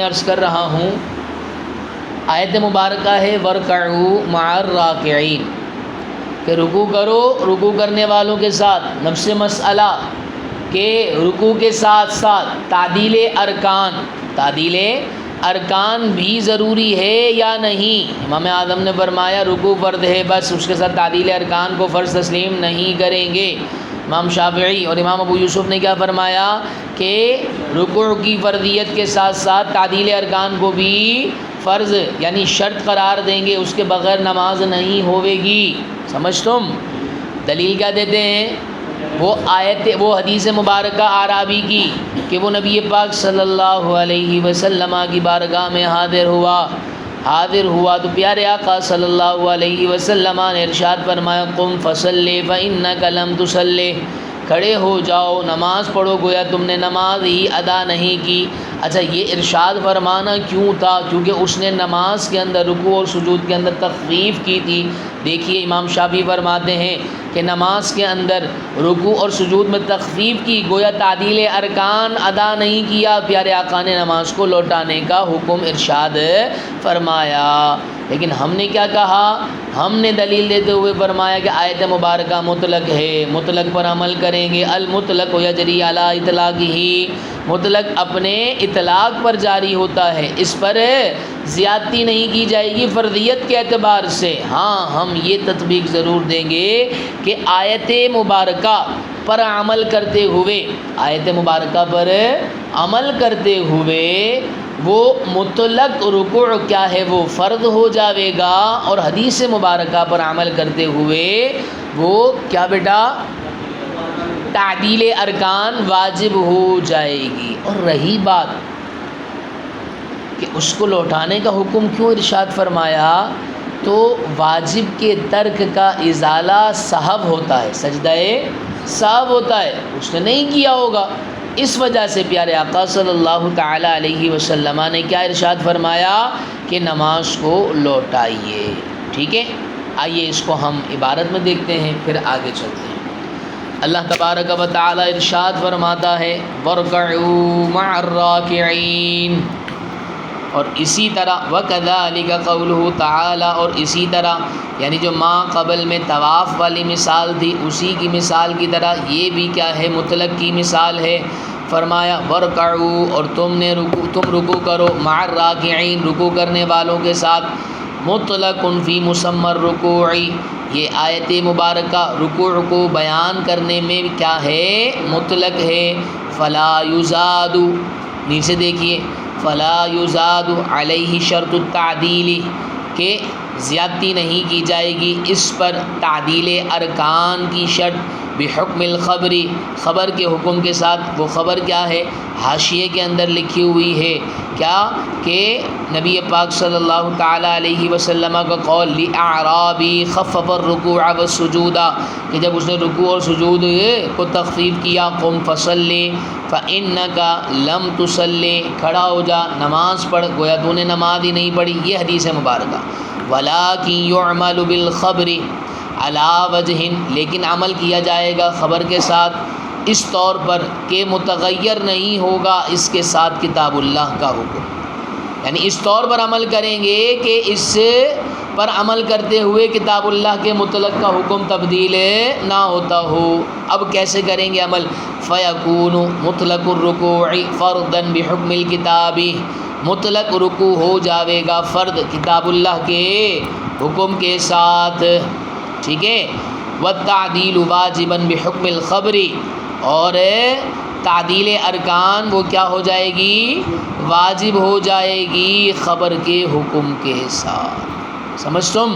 میں عرض کر رہا ہوں، آیت مبارکہ ہے وَارْكَعُوا مَعَ الرَّاكِعِينَ کہ رکوع کرو رکوع کرنے والوں کے ساتھ۔ نفس مسئلہ کہ رکوع کے ساتھ ساتھ تعدیل ارکان بھی ضروری ہے یا نہیں۔ امام اعظم نے فرمایا رکوع فرض ہے، بس اس کے ساتھ تعدیل ارکان کو فرض تسلیم نہیں کریں گے۔ امام شافعی اور امام ابو یوسف نے کیا فرمایا کہ رکوع کی فرضیت کے ساتھ ساتھ تعدیل ارکان کو بھی فرض یعنی شرط قرار دیں گے، اس کے بغیر نماز نہیں ہوے گی۔ سمجھ تم؟ دلیل کیا دیتے ہیں؟ وہ حدیث مبارکہ اعرابی کی کہ وہ نبی پاک صلی اللہ علیہ وسلم کی بارگاہ میں حاضر ہوا تو پیارے آقا صلی اللہ علیہ وسلم نے ارشاد فرمایا قم فصلی فإنک لم تصلی، کھڑے ہو جاؤ نماز پڑھو، گویا تم نے نماز ہی ادا نہیں کی۔ اچھا، یہ ارشاد فرمانا کیوں تھا؟ کیونکہ اس نے نماز کے اندر رکوع اور سجود کے اندر تخفیف کی تھی۔ دیکھیے امام شافعی فرماتے ہیں کہ نماز کے اندر رکوع اور سجود میں تخفیف کی، گویا تعدیل ارکان ادا نہیں کیا، پیارے آقا نے نماز کو لوٹانے کا حکم ارشاد فرمایا۔ لیکن ہم نے کیا کہا؟ ہم نے دلیل دیتے ہوئے فرمایا کہ آیت مبارکہ مطلق ہے، مطلق پر عمل کریں گے۔ المطلق یجری علی اطلاقہ، مطلق اپنے اطلاق پر جاری ہوتا ہے، اس پر زیادتی نہیں کی جائے گی فرضیت کے اعتبار سے۔ ہاں، ہم یہ تطبیق ضرور دیں گے کہ آیت مبارکہ پر عمل کرتے ہوئے وہ مطلق رکوع کیا ہے وہ فرض ہو جاوے گا، اور حدیث مبارکہ پر عمل کرتے ہوئے وہ کیا بیٹا تعدیل ارکان واجب ہو جائے گی۔ اور رہی بات کہ اس کو لوٹانے کا حکم کیوں ارشاد فرمایا، تو واجب کے ترک کا ازالہ سہو ہوتا ہے، سجدہ سہو ہوتا ہے، اس نے نہیں کیا ہوگا، اس وجہ سے پیارے آقا صلی اللہ تعالی علیہ وسلم نے کیا ارشاد فرمایا کہ نماز کو لوٹائیے۔ ٹھیک ہے، آئیے اس کو ہم عبارت میں دیکھتے ہیں، پھر آگے چلتے ہیں۔ اللہ تبارک و تعالی ارشاد فرماتا ہے وَارْكَعُوا مَعَ الرَّاكِعِينَ، اور اسی طرح وَكَذَلِكَ قَوْلُهُ تَعَالَى، اور اسی طرح یعنی جو ما قبل میں طواف والی مثال تھی اسی کی مثال کی طرح یہ بھی کیا ہے مطلق کی مثال ہے۔ فرمایا وَارْكَعُوا، اور تم رکوع کرو مع الراکعین، رکوع کرنے والوں کے ساتھ۔ مطلق فی مسمی الرکوع، یہ آیت مبارکہ رکوع کو بیان کرنے میں کیا ہے مطلق ہے۔ فلا یزاد، نیچے دیکھیے فلا یزاد علیہ شرط التعدیل، کہ زیادتی نہیں کی جائے گی اس پر تعدیل ارکان کی شرط، بحکم الخبر، خبر کے حکم کے ساتھ۔ وہ خبر کیا ہے؟ حاشیے کے اندر لکھی ہوئی ہے کیا کہ نبی پاک صلی اللہ تعالی علیہ وسلم کا قول لِأَعْرَابِي خَفَّفَ الرُّكُوعَ وَالسُّجُودَ، کہ جب اس نے رکوع اور سجود کو تخفیف کیا قم فصلی فَإِنَّكَ لَمْ تُصَلِّ، کھڑا ہو جا نماز پڑھ، گویا تو نے نماز ہی نہیں پڑھی۔ یہ حدیث مبارکہ وَلَٰكِن يُعْمَلُ بِالْخَبْرِ عَلَىٰ وَجْهٍ، لیکن عمل کیا جائے گا خبر کے ساتھ اس طور پر کہ متغیر نہیں ہوگا اس کے ساتھ کتاب اللہ کا حکم، یعنی اس طور پر عمل کریں گے کہ اس پر عمل کرتے ہوئے کتاب اللہ کے مطلق کا حکم تبدیل نہ ہوتا ہو۔ اب کیسے کریں گے عمل؟ فَيَكُونُ مُطْلَقُ الرُّكُوعِ فَرْضًا بِحُكْمِ الْكِتَابِ، مطلق رکوع ہو جاوے گا فرد کتاب اللہ کے حکم کے ساتھ۔ ٹھیک ہے، وَالتَّعْدِيلُ وَاجِبًا بِحُكْمِ الْخَبْرِ، اور تعدیل ارکان وہ کیا ہو جائے گی؟ واجب ہو جائے گی خبر کے حکم کے ساتھ۔ سمجھ تم؟